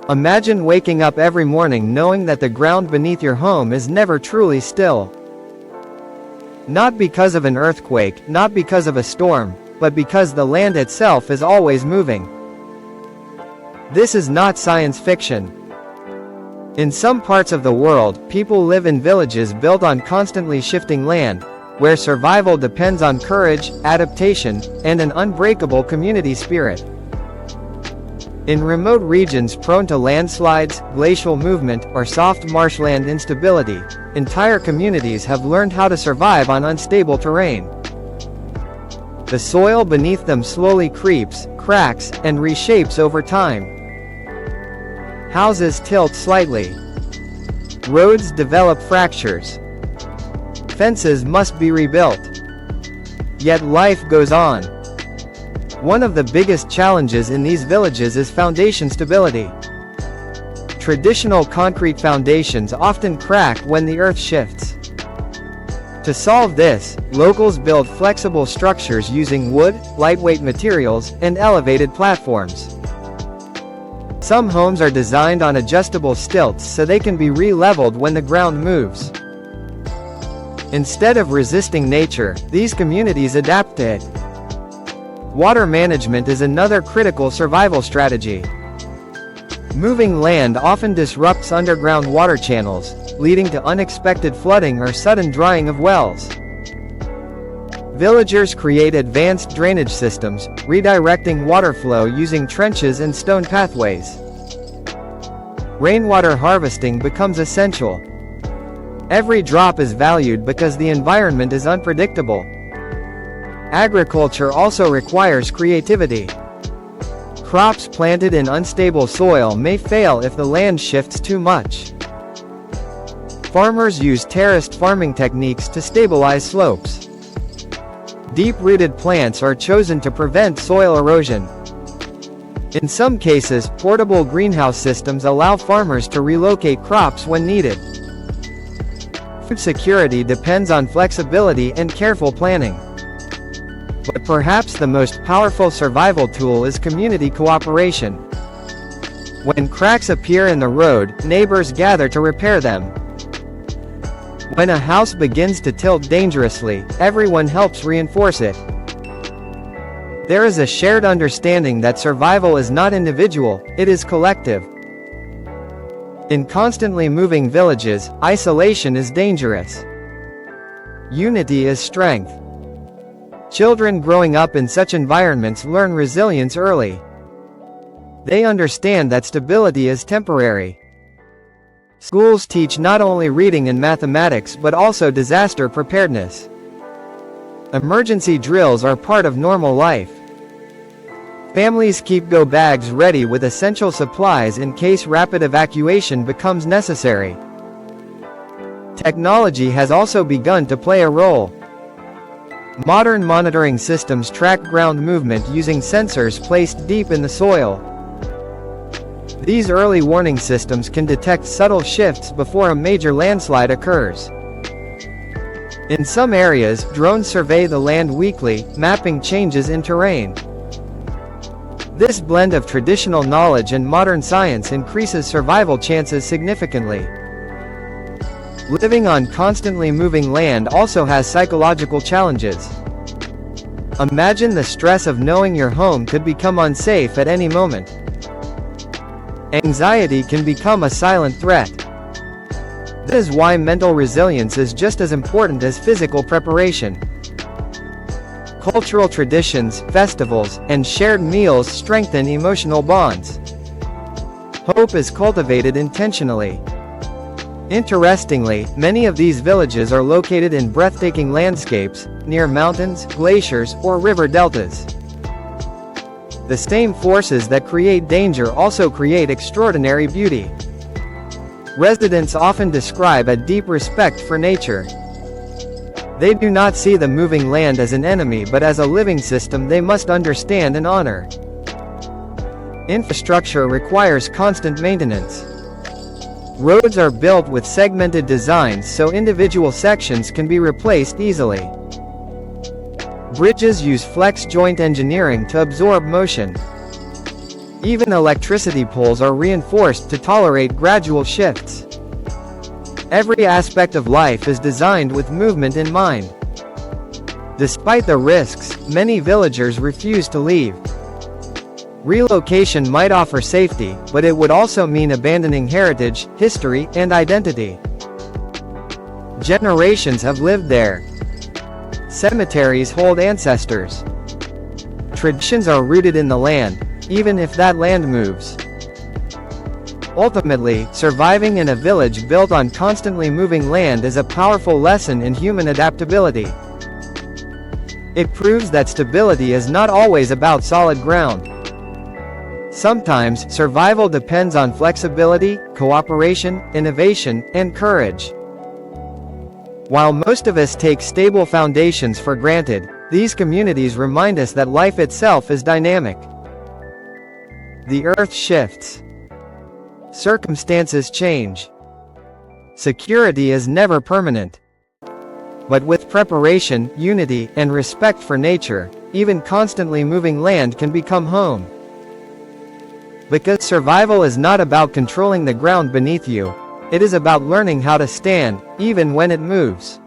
Imagine waking up every morning knowing that the ground beneath your home is never truly still. Not because of an earthquake, not because of a storm, but because the land itself is always moving. This is not science fiction. In some parts of the world, people live in villages built on constantly shifting land, where survival depends on courage, adaptation, and an unbreakable community spirit. In remote regions prone to landslides, glacial movement, or soft marshland instability, entire communities have learned how to survive on unstable terrain. The soil beneath them slowly creeps, cracks, and reshapes over time. Houses tilt slightly. Roads develop fractures. Fences must be rebuilt. Yet life goes on. One of the biggest challenges in these villages is foundation stability. Traditional concrete foundations often crack when the earth shifts. To solve this, locals build flexible structures using wood, lightweight materials, and elevated platforms. Some homes are designed on adjustable stilts so they can be re-leveled when the ground moves. Instead of resisting nature, these communities adapt to it. Water management is another critical survival strategy. Moving land often disrupts underground water channels, leading to unexpected flooding or sudden drying of wells. Villagers create advanced drainage systems, redirecting water flow using trenches and stone pathways. Rainwater harvesting becomes essential. Every drop is valued because the environment is unpredictable. Agriculture also requires creativity. Crops planted in unstable soil may fail if the land shifts too much. Farmers use terraced farming techniques to stabilize slopes. Deep-rooted plants are chosen to prevent soil erosion. In some cases, portable greenhouse systems allow farmers to relocate crops when needed. Food security depends on flexibility and careful planning. But perhaps the most powerful survival tool is community cooperation. When cracks appear in the road, neighbors gather to repair them. When a house begins to tilt dangerously, everyone helps reinforce it. There is a shared understanding that survival is not individual, it is collective. In constantly moving villages, isolation is dangerous. Unity is strength. Children growing up in such environments learn resilience early. They understand that stability is temporary. Schools teach not only reading and mathematics but also disaster preparedness. Emergency drills are part of normal life. Families keep go bags ready with essential supplies in case rapid evacuation becomes necessary. Technology has also begun to play a role. Modern monitoring systems track ground movement using sensors placed deep in the soil. These early warning systems can detect subtle shifts before a major landslide occurs. In some areas, drones survey the land weekly, mapping changes in terrain. This blend of traditional knowledge and modern science increases survival chances significantly. Living on constantly moving land also has psychological challenges. Imagine the stress of knowing your home could become unsafe at any moment. Anxiety can become a silent threat. This is why mental resilience is just as important as physical preparation. Cultural traditions, festivals, and shared meals strengthen emotional bonds. Hope is cultivated intentionally. Interestingly, many of these villages are located in breathtaking landscapes, near mountains, glaciers, or river deltas. The same forces that create danger also create extraordinary beauty. Residents often describe a deep respect for nature. They do not see the moving land as an enemy but as a living system they must understand and honor. Infrastructure requires constant maintenance. Roads are built with segmented designs so individual sections can be replaced easily. Bridges use flex joint engineering to absorb motion. Even electricity poles are reinforced to tolerate gradual shifts. Every aspect of life is designed with movement in mind. Despite the risks, many villagers refuse to leave. Relocation might offer safety, but it would also mean abandoning heritage, history, and identity. Generations have lived there. Cemeteries hold ancestors. Traditions are rooted in the land, even if that land moves. Ultimately, surviving in a village built on constantly moving land is a powerful lesson in human adaptability. It proves that stability is not always about solid ground. Sometimes, survival depends on flexibility, cooperation, innovation, and courage. While most of us take stable foundations for granted, these communities remind us that life itself is dynamic. The earth shifts. Circumstances change. Security is never permanent. But with preparation, unity, and respect for nature, even constantly moving land can become home. Because survival is not about controlling the ground beneath you, it is about learning how to stand, even when it moves.